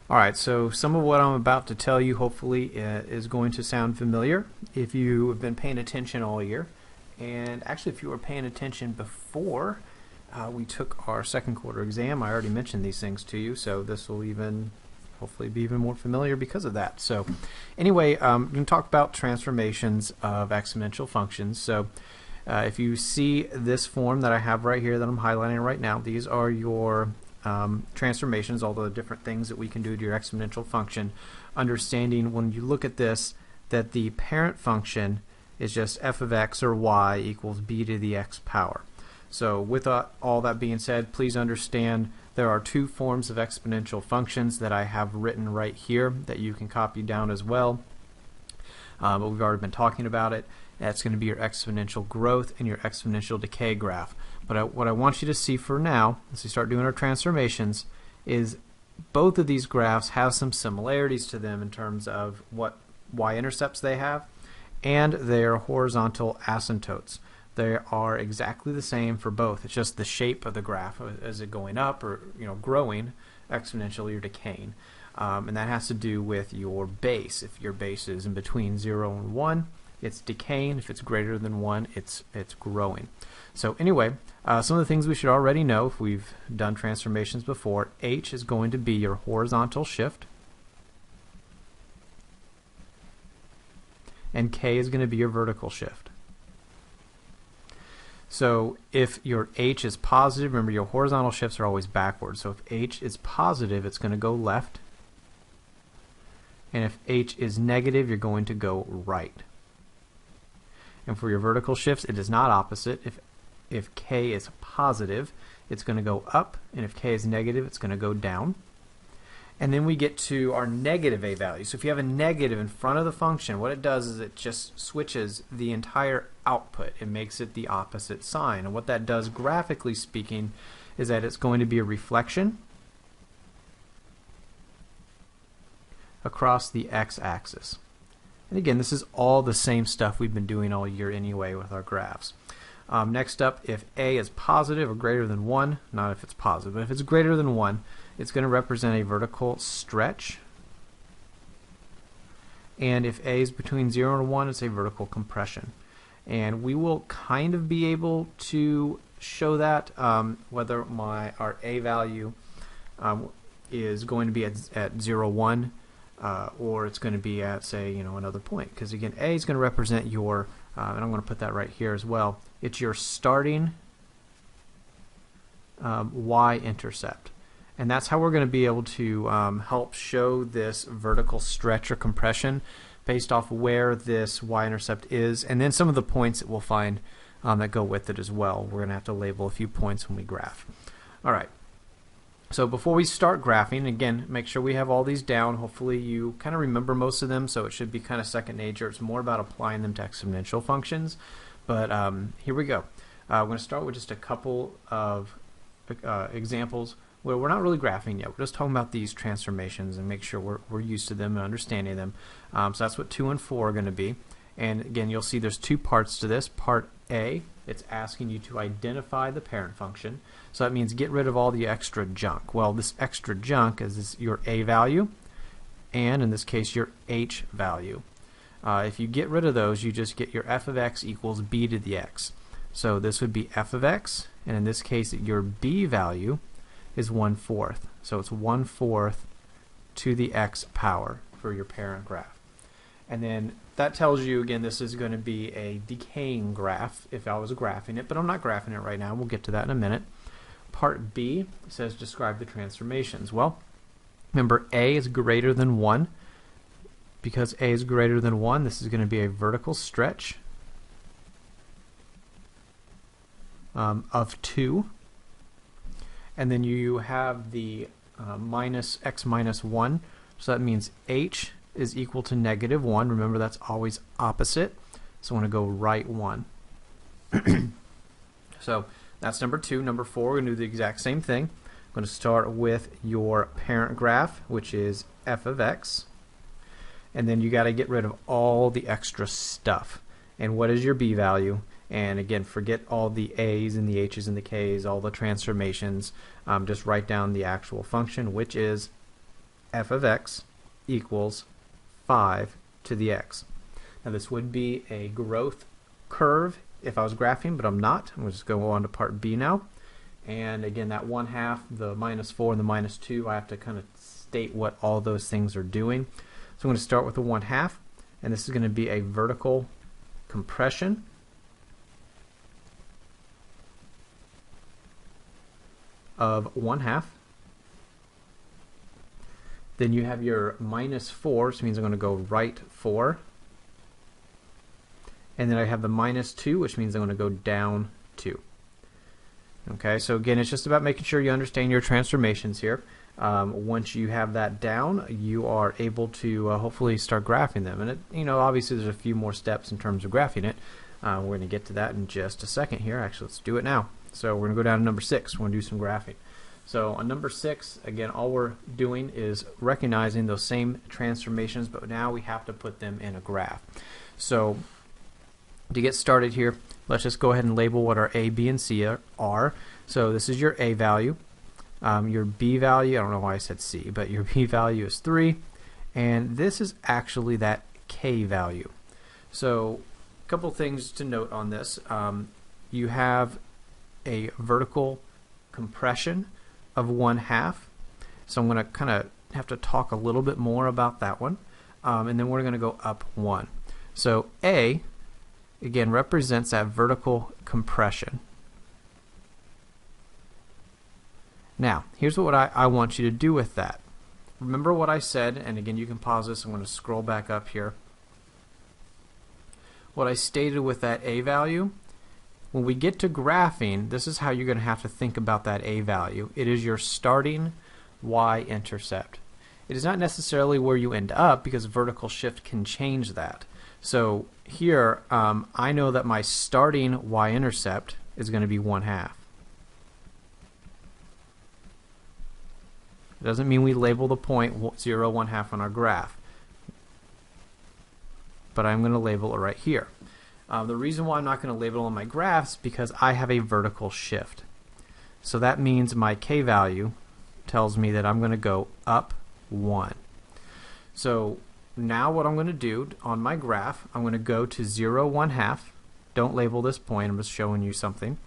Alright, so some of what I'm about to tell you hopefully is going to sound familiar if you have been paying attention all year. And actually, if you were paying attention before we took our second quarter exam, I already mentioned these things to you, so this will even hopefully be even more familiar because of that. So anyway, we can talk about transformations of exponential functions. So if you see this form that I have right here that I'm highlighting right now, these are your transformations, all the different things that we can do to your exponential function. Understanding when you look at this that the parent function is just f of x or y equals b to the x power. So with all that being said, please understand there are two forms of exponential functions that I have written right here that you can copy down as well. But we've already been talking about it. That's going to be your exponential growth and your exponential decay graph. But what I want you to see for now, as we start doing our transformations, is both of these graphs have some similarities to them in terms of what y-intercepts they have, and their horizontal asymptotes. They are exactly the same for both. It's just the shape of the graph. Is it going up or growing exponentially or decaying? And that has to do with your base. If your base is in between 0 and 1, it's decaying. If it's greater than 1, it's growing. So anyway, some of the things we should already know if we've done transformations before. H is going to be your horizontal shift, and K is going to be your vertical shift. So if your H is positive, remember your horizontal shifts are always backwards. So if H is positive, it's going to go left. And if H is negative, you're going to go right. And for your vertical shifts, it is not opposite. If K is positive, it's going to go up. And if K is negative, it's going to go down. And then we get to our negative a value. So if you have a negative in front of the function, what it does is it just switches the entire output. It makes it the opposite sign. And what that does, graphically speaking, is that it's going to be a reflection across the x-axis. And again, this is all the same stuff we've been doing all year anyway with our graphs. Next up, if a is positive or greater than 1, not if it's positive, but if it's greater than 1, it's going to represent a vertical stretch. And if a is between 0 and 1, it's a vertical compression. And we will kind of be able to show that whether our a value is going to be at 0, 1, or it's going to be at, say, another point. Because again, a is going to represent your, and I'm going to put that right here as well, it's your starting y-intercept. And that's how we're going to be able to help show this vertical stretch or compression based off where this y-intercept is, and then some of the points that we'll find that go with it as well. We're going to have to label a few points when we graph. All right. So before we start graphing, again, make sure we have all these down. Hopefully you kind of remember most of them, so it should be kind of second nature. It's more about applying them to exponential functions. But here we go. We're going to start with just a couple of examples where we're not really graphing yet. We're just talking about these transformations and make sure we're used to them and understanding them. So that's what 2 and 4 are going to be. And again, you'll see there's two parts to this. Part A, it's asking you to identify the parent function. So that means get rid of all the extra junk. Well, this extra junk is your a value, and in this case, your h value. If you get rid of those, you just get your f of x equals b to the x. So this would be f of x, and in this case, your b value is 1/4. So it's 1/4 to the x power for your parent graph. And then that tells you, again, this is going to be a decaying graph if I was graphing it, but I'm not graphing it right now. We'll get to that in a minute. Part B says describe the transformations. Well, remember a is greater than 1. Because a is greater than 1, this is going to be a vertical stretch of 2. And then you have the minus x minus 1. So that means h is equal to negative 1. Remember, that's always opposite. So I want to go right 1. So that's number 2. Number 4, we're going to do the exact same thing. I'm going to start with your parent graph, which is f of x. And then you got to get rid of all the extra stuff. And what is your b value? And again, forget all the a's and the h's and the k's, all the transformations. Just write down the actual function, which is f of x equals 5 to the x. Now this would be a growth curve if I was graphing, but I'm not. I'm just going to go on to part B now. And again, that 1/2, the -4 and the -2, I have to kind of state what all those things are doing. So I'm going to start with the 1/2, and this is going to be a vertical compression of 1/2. Then you have your -4, which means I'm going to go right 4. And then I have the -2, which means I'm going to go down 2. Okay, so again, it's just about making sure you understand your transformations here. Once you have that down, you are able to hopefully start graphing them. And it, obviously there's a few more steps in terms of graphing it. We're going to get to that in just a second here. Actually, let's do it now. So we're going to go down to number 6. We're going to do some graphing. So on number 6, again, all we're doing is recognizing those same transformations, but now we have to put them in a graph. So to get started here, let's just go ahead and label what our A, B, and C are. So this is your A value. Your B value, I don't know why I said C, but your B value is 3. And this is actually that K value. So a couple things to note on this. You have a vertical compression of 1/2. So I'm going to kind of have to talk a little bit more about that one. And then we're going to go up 1. So A, again, represents that vertical compression. Now, here's what I want you to do with that. Remember what I said, and again, you can pause this. I'm going to scroll back up here. What I stated with that A value, when we get to graphing, this is how you're going to have to think about that A value. It is your starting y-intercept. It is not necessarily where you end up, because vertical shift can change that. So here, I know that my starting y-intercept is going to be 1/2. It doesn't mean we label the point 0, 1/2 on our graph, but I'm going to label it right here. The reason why I'm not going to label it on my graphs is because I have a vertical shift. So that means my K value tells me that I'm going to go up 1. So now what I'm going to do on my graph, I'm going to go to 0, 1/2. Don't label this point, I'm just showing you something.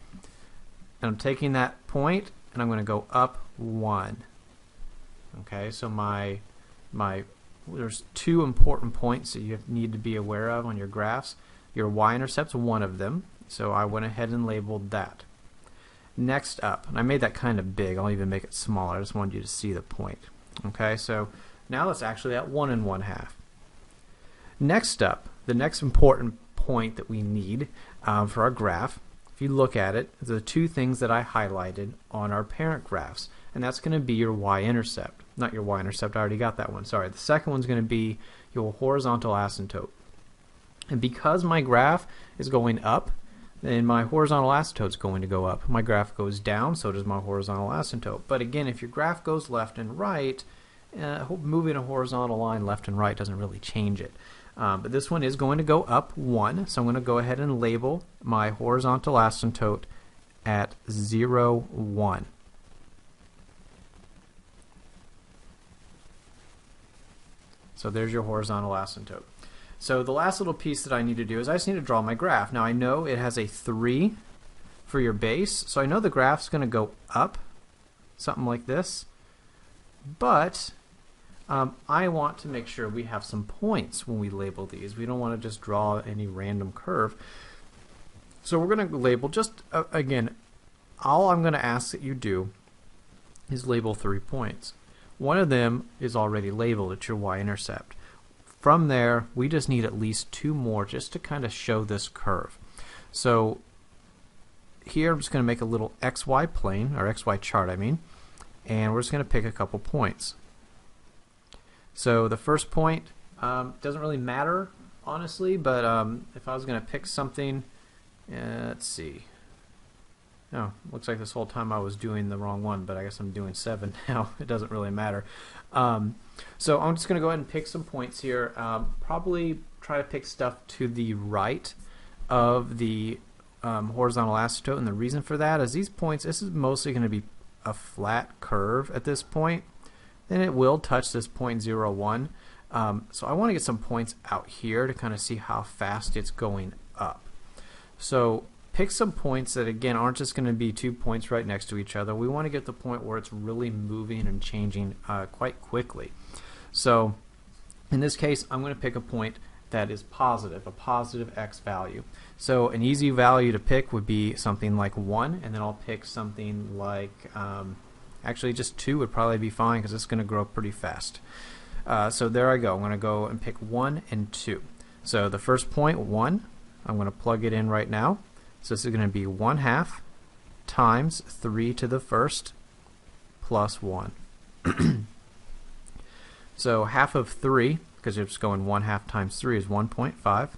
And I'm taking that point and I'm going to go up 1. Okay, so there's 2 important points that you need to be aware of on your graphs. Your y-intercept's one of them, so I went ahead and labeled that. Next up, and I made that kind of big, I'll even make it smaller, I just wanted you to see the point. Okay, so now it's actually at 1 and 1/2. Next up, the next important point that we need for our graph, if you look at it, the 2 things that I highlighted on our parent graphs, and that's going to be your y-intercept. Not your y-intercept, I already got that one, sorry. The second one's going to be your horizontal asymptote. And because my graph is going up, then my horizontal asymptote is going to go up. My graph goes down, so does my horizontal asymptote. But again, if your graph goes left and right, moving a horizontal line left and right doesn't really change it. But this one is going to go up 1, so I'm going to go ahead and label my horizontal asymptote at 0, 1. So there's your horizontal asymptote. So the last little piece that I need to do is I just need to draw my graph. Now I know it has a 3 for your base, so I know the graph's going to go up, something like this. But I want to make sure we have some points when we label these. We don't want to just draw any random curve. So we're going to label just, again, all I'm going to ask that you do is label 3 points. One of them is already labeled, it's your y-intercept. From there, we just need at least 2 more just to kind of show this curve. So here I'm just going to make a little XY plane, or XY chart I mean, and we're just going to pick a couple points. So the first point doesn't really matter, honestly, but if I was going to pick something, let's see. Oh, looks like this whole time I was doing the wrong one, but I guess I'm doing 7 now. It doesn't really matter. So I'm just going to go ahead and pick some points here. Probably try to pick stuff to the right of the horizontal asymptote, and the reason for that is these points, this is mostly going to be a flat curve at this point. then it will touch this 0.01. So I want to get some points out here to kind of see how fast it's going up. So pick some points that, again, aren't just going to be 2 points right next to each other. We want to get the point where it's really moving and changing quite quickly. So in this case, I'm going to pick a point that is positive, a positive x value. So an easy value to pick would be something like 1, and then I'll pick something like, actually just 2 would probably be fine because it's going to grow pretty fast. So there I go. I'm going to go and pick 1 and 2. So the first point, 1, I'm going to plug it in right now. So this is going to be 1/2 times 3 to the first plus 1. So half of 3, because you're just going 1/2 times 3 is 1.5.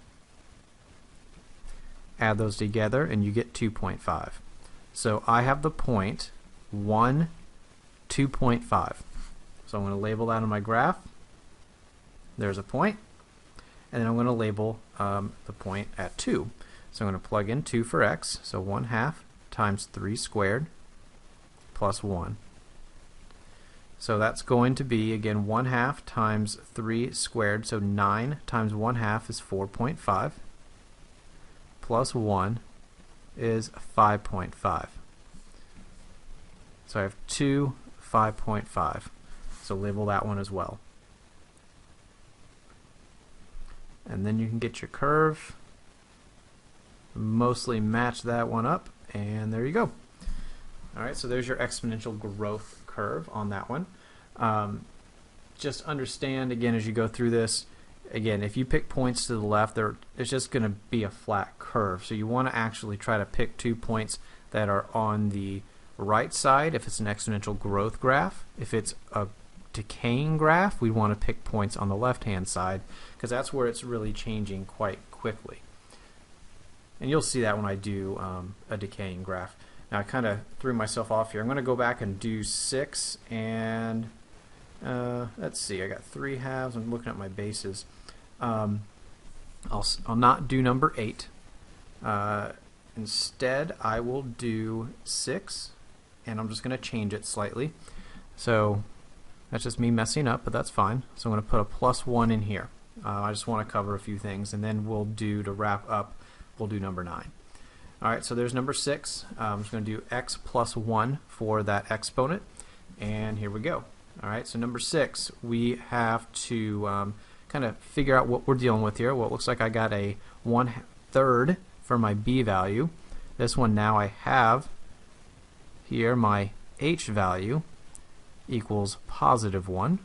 Add those together and you get 2.5. So I have the point 1, 2.5. So I'm going to label that on my graph. There's a point. And then I'm going to label the point at 2. So I'm going to plug in 2 for x. So 1/2 times 3 squared plus 1. So that's going to be, again, 1/2 times 3 squared. So 9 times 1/2 is 4.5. Plus 1 is 5.5. So I have 2, 5.5. So label that one as well. And then you can get your curve, mostly match that one up, and there you go. Alright, so there's your exponential growth curve on that one. Just understand, again, as you go through this, again, if you pick points to the left, it's just going to be a flat curve. So you want to actually try to pick 2 points that are on the right side if it's an exponential growth graph. If it's a decaying graph, we want to pick points on the left-hand side because that's where it's really changing quite quickly. And you'll see that when I do a decaying graph. Now I kind of threw myself off here. I'm going to go back and do 6 and let's see, I got 3 halves. I'm looking at my bases. I'll not do number 8. Instead, I will do 6, and I'm just going to change it slightly. So that's just me messing up, but that's fine. So I'm going to put a plus 1 in here. I just want to cover a few things, and then we'll do, to wrap up, we'll do number 9. Alright, so there's number 6. I'm just going to do x plus 1 for that exponent, and here we go. Alright, so number 6, we have to kind of figure out what we're dealing with here. Well, it looks like I got a 1/3 for my b value. This one now I have here my h value equals positive 1,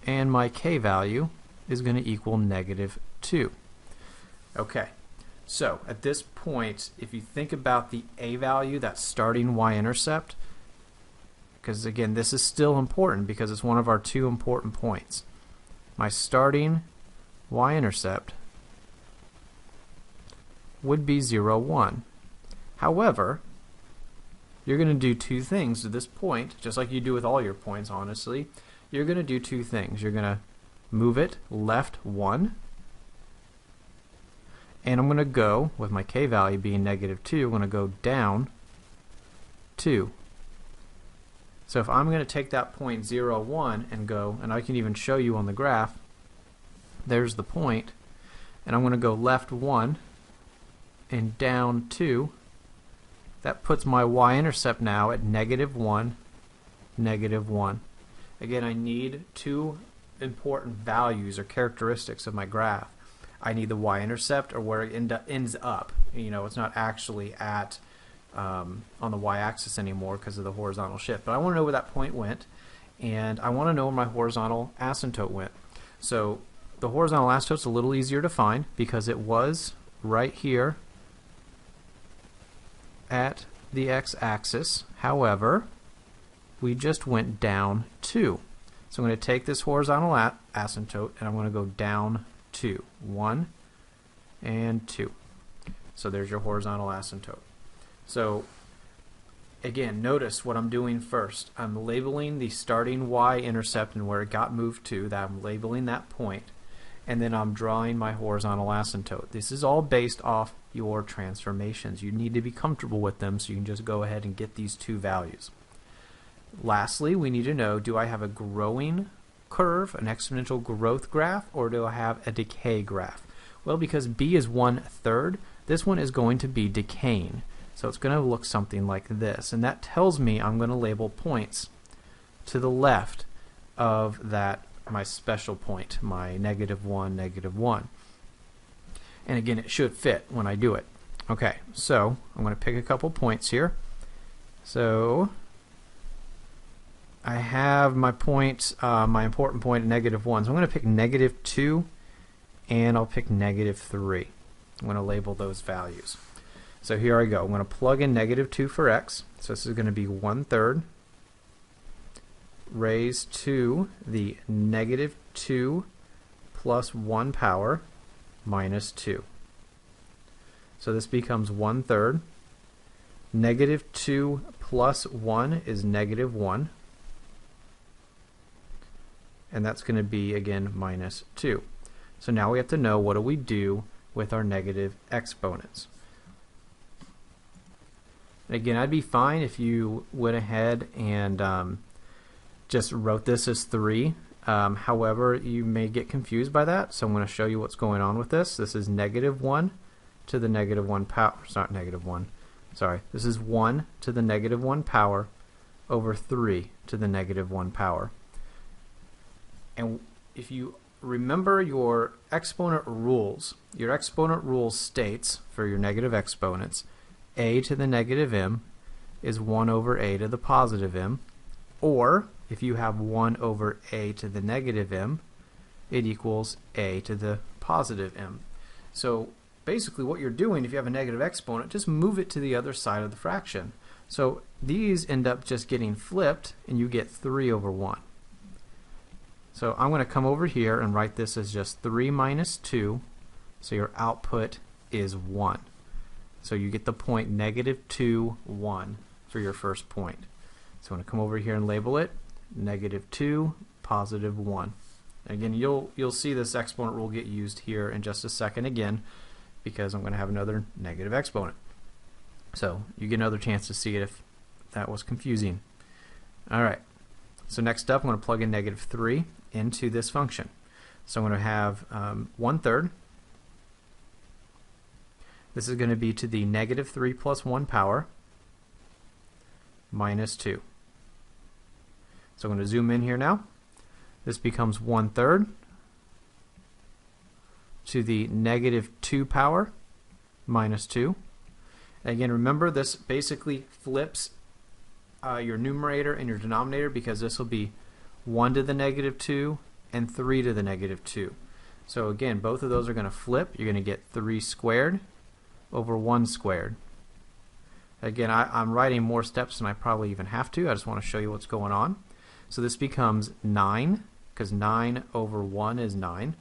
and my k value is going to equal -2. Okay, so at this point, if you think about the a value, that starting y-intercept, because again, this is still important because it's one of our 2 important points. My starting y-intercept would be 0, 1. However, you're going to do 2 things to this point, just like you do with all your points, honestly. You're going to do 2 things. You're going to move it left 1, and I'm going to go, with my k value being -2, I'm going to go down 2. So if I'm going to take that point 0, 1 and go, and I can even show you on the graph, there's the point, and I'm going to go left 1 and down 2, that puts my y-intercept now at -1, -1. Again, I need 2 important values or characteristics of my graph. I need the y-intercept, or where it ends up. You know, it's not actually at on the y-axis anymore because of the horizontal shift. But I want to know where that point went, and I want to know where my horizontal asymptote went. So the horizontal asymptote's a little easier to find because it was right here at the x-axis. However, we just went down 2. So I'm going to take this horizontal asymptote and I'm going to go down 2. 1 and 2. So there's your horizontal asymptote. So again, notice what I'm doing first. I'm labeling the starting y-intercept and where it got moved to. That I'm labeling that point, and then I'm drawing my horizontal asymptote. This is all based off your transformations. You need to be comfortable with them, so you can just go ahead and get these 2 values. Lastly, we need to know, do I have a growing curve, an exponential growth graph, or do I have a decay graph? Well, because b is 1/3, this one is going to be decaying. So it's going to look something like this. And that tells me I'm going to label points to the left of that, my special point, my -1, -1. And again, it should fit when I do it. Okay, so I'm going to pick a couple points here. So I have my point, my important point at -1. So I'm going to pick -2, and I'll pick -3. I'm going to label those values. So here I go. I'm going to plug in -2 for x. So this is going to be 1/3 raised to the -2 plus 1 power minus 2. So this becomes 1/3. -2 plus 1 is -1. And that's going to be, again, minus 2. So now we have to know, what do we do with our negative exponents? Again, I'd be fine if you went ahead and just wrote this as 3. However, you may get confused by that, so I'm going to show you what's going on with this. This is -1 to the -1 power. It's not -1. Sorry. This is 1 to the -1 power over 3 to the -1 power. And if you remember your exponent rules states, for your negative exponents, a to the -m is 1 over a to the positive m, or if you have 1 over a to the -m, it equals a to the positive m. So basically what you're doing, if you have a negative exponent, just move it to the other side of the fraction. So these end up just getting flipped, and you get 3 over 1. So I'm going to come over here and write this as just 3 minus 2, so your output is 1. So you get the point -2, 1 for your first point. So I'm going to come over here and label it -2, positive 1. Again, you'll see this exponent rule get used here in just a second again, because I'm going to have another negative exponent. So you get another chance to see it if that was confusing. Alright, so next up I'm going to plug in -3 into this function. So I'm going to have 1/3. This is going to be to the -3 plus 1 power minus 2. So I'm going to zoom in here now. This becomes 1/3 to the -2 power minus 2. And again, remember, this basically flips your numerator and your denominator, because this will be 1 to the -2 and 3 to the -2. So again, both of those are going to flip. You're going to get 3 squared over 1 squared. Again, I'm writing more steps than I probably even have to. I just want to show you what's going on. So this becomes 9, because 9 over 1 is 9,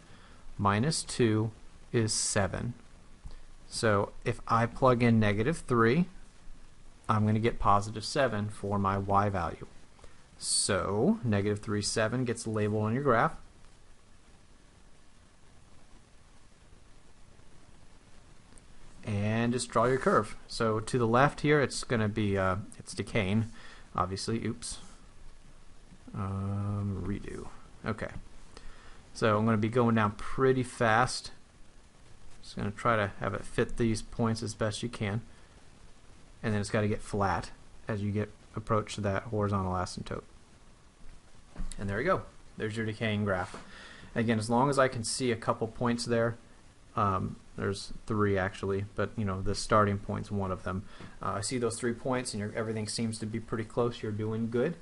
minus 2 is 7. So if I plug in -3, I'm going to get positive 7 for my y value. So -3, 7 gets labeled on your graph. And just draw your curve. So to the left here, it's going to be it's decaying, obviously. Oops. Redo. Okay. So I'm going to be going down pretty fast. Just going to try to have it fit these points as best you can. And then it's got to get flat as you approach that horizontal asymptote. And there you go. There's your decaying graph. Again, as long as I can see a couple points there, there's 3 actually, but you know, the starting point's one of them. I see those 3 points, and everything seems to be pretty close. You're doing good.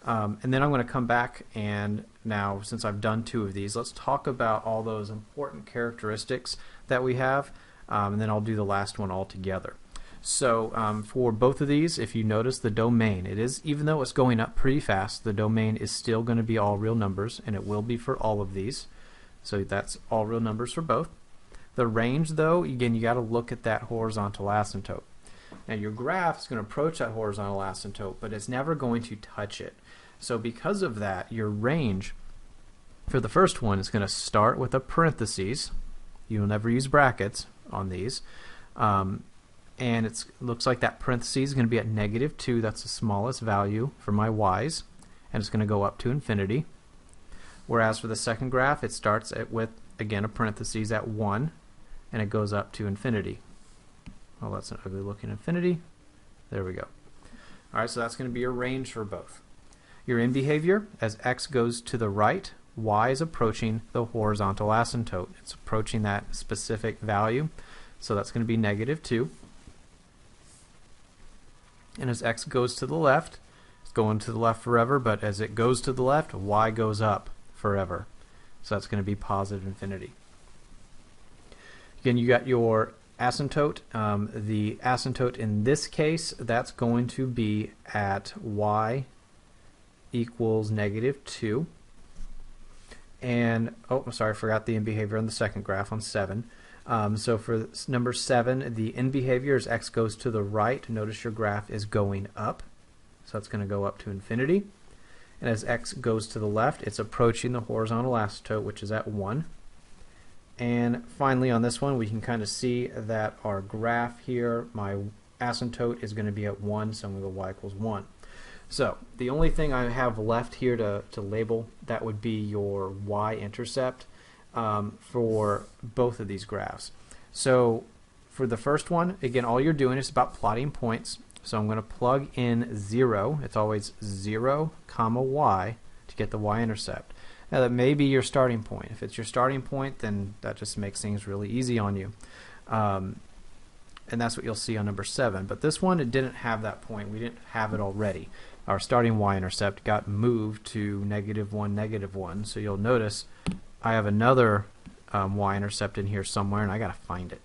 And then I'm going to come back, and now, since I've done 2 of these, let's talk about all those important characteristics that we have, and then I'll do the last one all together. So for both of these, if you notice the domain, it is, even though it's going up pretty fast, the domain is still going to be all real numbers, and it will be for all of these. So that's all real numbers for both. The range, though, again, you got to look at that horizontal asymptote. Now your graph is going to approach that horizontal asymptote, but it's never going to touch it. So because of that, your range for the first one is going to start with a parentheses. You'll never use brackets on these. and it looks like that parentheses is going to be at -2. That's the smallest value for my y's, and it's going to go up to infinity. Whereas for the second graph, it starts with, again, a parentheses at 1, and it goes up to infinity. Oh, that's an ugly looking infinity. There we go. All right, so that's going to be your range for both. Your end behavior, as x goes to the right, y is approaching the horizontal asymptote. It's approaching that specific value, so that's going to be -2. And as x goes to the left, it's going to the left forever, but as it goes to the left, y goes up forever. So that's going to be positive infinity. Again, you got your asymptote. The asymptote in this case, that's going to be at y equals -2. And, oh, I'm sorry, I forgot the end behavior on the second graph on 7. So for number 7, the end behavior as x goes to the right, notice your graph is going up. So it's going to go up to infinity. And as x goes to the left, it's approaching the horizontal asymptote, which is at 1. And finally on this one, we can kind of see that our graph here, my asymptote is going to be at 1, so I'm going to go y equals 1. So the only thing I have left here to label, that would be your y-intercept for both of these graphs. So for the first one, again, all you're doing is about plotting points. So I'm going to plug in 0. It's always 0, comma y to get the y-intercept. Now that may be your starting point. If it's your starting point, then that just makes things really easy on you. And that's what you'll see on number 7. But this one, it didn't have that point. We didn't have it already. Our starting y-intercept got moved to -1, -1. So you'll notice I have another y-intercept in here somewhere, and I got to find it.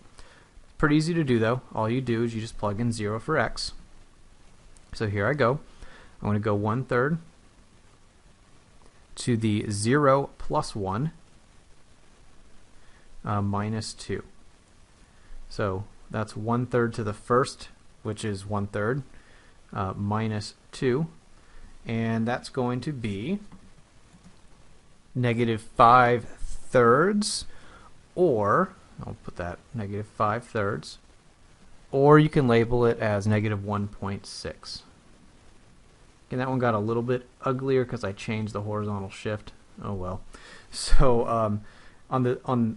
Pretty easy to do, though. All you do is you just plug in 0 for x. So here I go. I'm going to go 1/3 to the 0 plus 1 minus 2. So that's 1/3 to the first, which is 1/3, minus 2. And that's going to be -5/3, or I'll put that -5/3, or you can label it as -1.6. And that one got a little bit uglier because I changed the horizontal shift. Oh well. So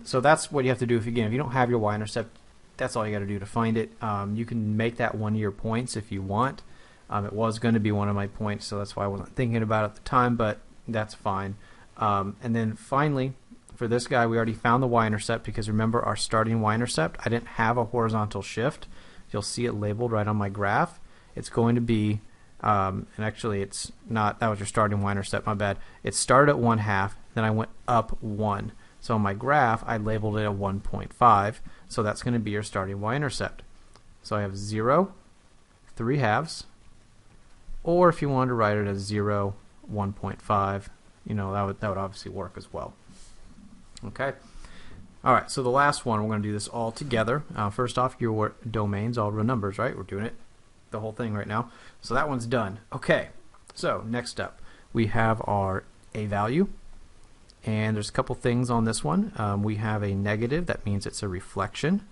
so that's what you have to do if you don't have your y-intercept. That's all you got to do to find it. You can make that one of your points if you want. It was going to be one of my points, so that's why I wasn't thinking about it at the time, but that's fine. And then finally, for this guy, we already found the y-intercept because remember our starting y-intercept, I didn't have a horizontal shift. You'll see it labeled right on my graph. It's going to be, and actually it's not, that was your starting y-intercept, my bad. It started at 1/2, then I went up 1. So on my graph, I labeled it at 1.5, so that's going to be your starting y-intercept. So I have 0, 3/2, or if you wanted to write it as 0, 1.5, you know, that would obviously work as well. Okay. All right, so the last one, we're going to do this all together. First off, your domains, all real numbers, right? We're doing it, the whole thing right now. So that one's done. Okay, so next up, we have our a value. And there's a couple things on this one. We have a negative, that means it's a reflection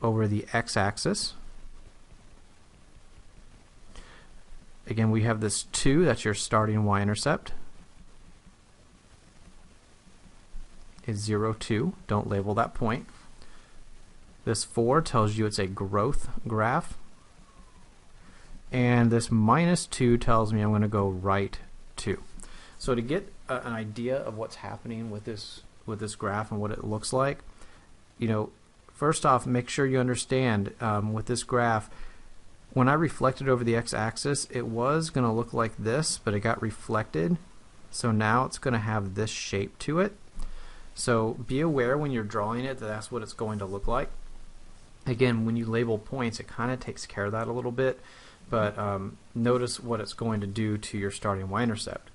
over the x-axis. Again, we have this 2, that's your starting y-intercept. Is 0, 2. Don't label that point. This 4 tells you it's a growth graph. And this -2 tells me I'm going to go right 2. So to get an idea of what's happening with this graph and what it looks like, you know, first off, make sure you understand with this graph, when I reflected over the x-axis, it was going to look like this, but it got reflected. So now it's going to have this shape to it. So be aware when you're drawing it that that's what it's going to look like. Again, when you label points, it kind of takes care of that a little bit, but notice what it's going to do to your starting y-intercept.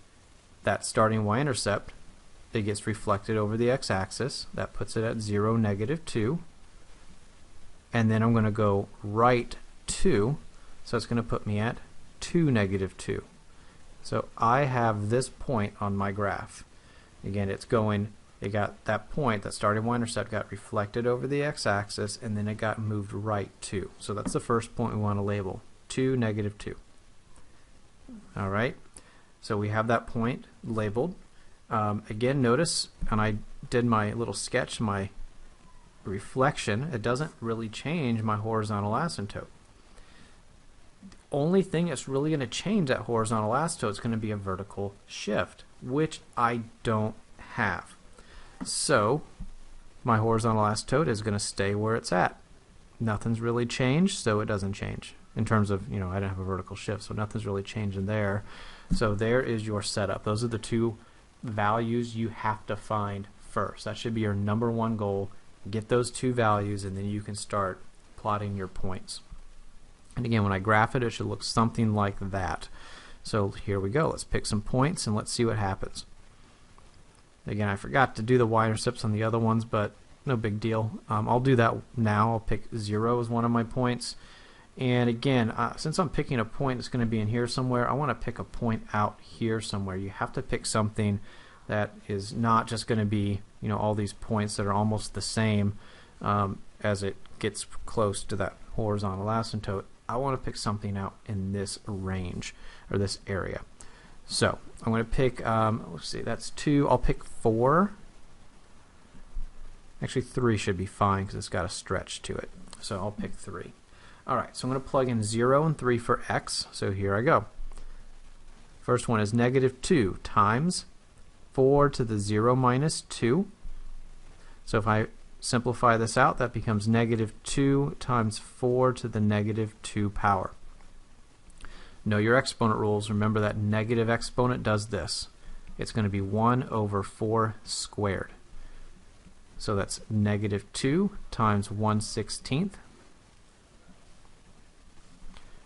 That starting y-intercept, it gets reflected over the x-axis. That puts it at 0, -2. And then I'm going to go right 2, so it's going to put me at 2, -2. So I have this point on my graph. Again, it's going it got that point, that starting y-intercept got reflected over the x-axis, and then it got moved right 2. So that's the first point we want to label, 2, -2. All right, so we have that point labeled. Again, notice, and I did my little sketch, my reflection, it doesn't really change my horizontal asymptote. The only thing that's really going to change that horizontal asymptote is going to be a vertical shift, which I don't have. So my horizontal asymptote is going to stay where it's at. Nothing's really changed, so it doesn't change. In terms of, I don't have a vertical shift, so nothing's really changing there. So there is your setup. Those are the two values you have to find first. That should be your number one goal. Get those two values, and then you can start plotting your points. And again, when I graph it, it should look something like that. So here we go. Let's pick some points, and let's see what happens. Again, I forgot to do the y-intercepts on the other ones, but no big deal. I'll do that now. I'll pick 0 as one of my points. And again, since I'm picking a point that's going to be in here somewhere, I want to pick a point out here somewhere. You have to pick something that is not just going to be, all these points that are almost the same as it gets close to that horizontal asymptote. I want to pick something out in this range, or this area. So I'm going to pick, let's see, that's 2. I'll pick 4. Actually, 3 should be fine because it's got a stretch to it. So I'll pick 3. All right, so I'm going to plug in 0 and 3 for x. So here I go. First one is -2 times 4 to the 0 minus 2. So if I simplify this out, that becomes -2 times 4 to the -2 power. Know your exponent rules. Remember that negative exponent does this. It's going to be 1 over 4 squared. So that's -2 times 1/16.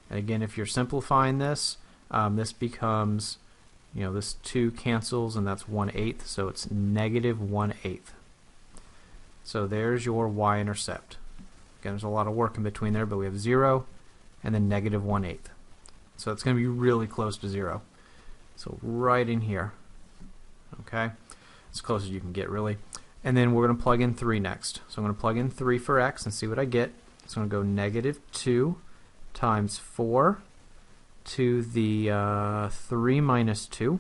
And again, if you're simplifying this, this becomes, this 2 cancels, and that's 1/8, so it's -1/8. So there's your y-intercept. Again, there's a lot of work in between there, but we have 0 and then -1/8. So it's going to be really close to 0. So right in here. Okay? As close as you can get, really. And then we're going to plug in 3 next. So I'm going to plug in 3 for x and see what I get. So I'm going to go -2 times 4 to the 3 minus 2.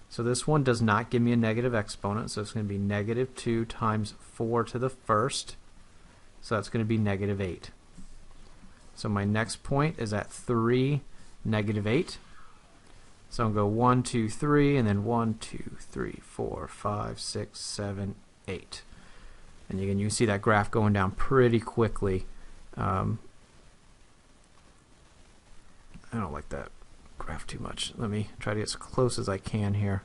So this one does not give me a negative exponent, so it's going to be -2 times 4 to the first. So that's going to be -8. So my next point is at 3, -8. So I'll go 1, 2, 3, and then 1, 2, 3, 4, 5, 6, 7, 8. And again, you can see that graph going down pretty quickly. I don't like that graph too much. Let me try to get as close as I can here.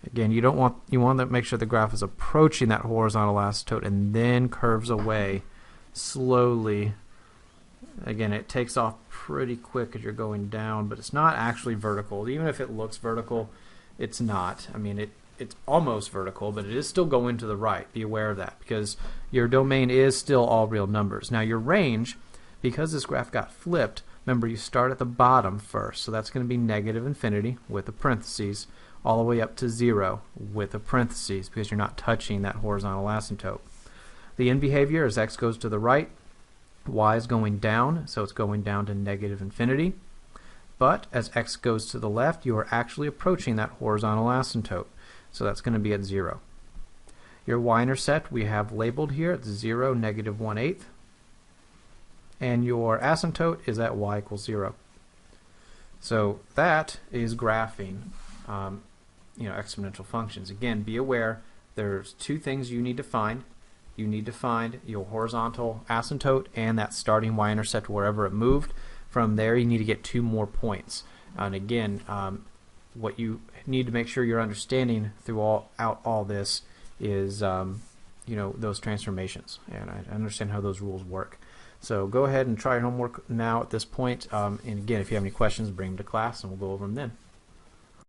Again, you want to make sure the graph is approaching that horizontal asymptote and then curves away slowly. Again, it takes off pretty quick as you're going down, but it's not actually vertical. Even if it looks vertical, it's not. I mean, it's almost vertical, but it is still going to the right. Be aware of that, because your domain is still all real numbers. Now your range, because this graph got flipped, remember you start at the bottom first, so that's going to be -infinity with a parentheses, all the way up to 0 with a parentheses, because you're not touching that horizontal asymptote. The end behavior as x goes to the right, y is going down, so it's going down to -infinity. But as x goes to the left, you are actually approaching that horizontal asymptote. So that's going to be at 0. Your y-intercept we have labeled here at 0, -1/8. And your asymptote is at y equals 0. So that is graphing exponential functions. Again, be aware there's 2 things you need to find. You need to find your horizontal asymptote and that starting y-intercept wherever it moved. From there, you need to get 2 more points. And again, what you need to make sure you're understanding throughout all this is those transformations, and I understand how those rules work. So go ahead and try your homework now at this point. And again, if you have any questions, bring them to class and we'll go over them then.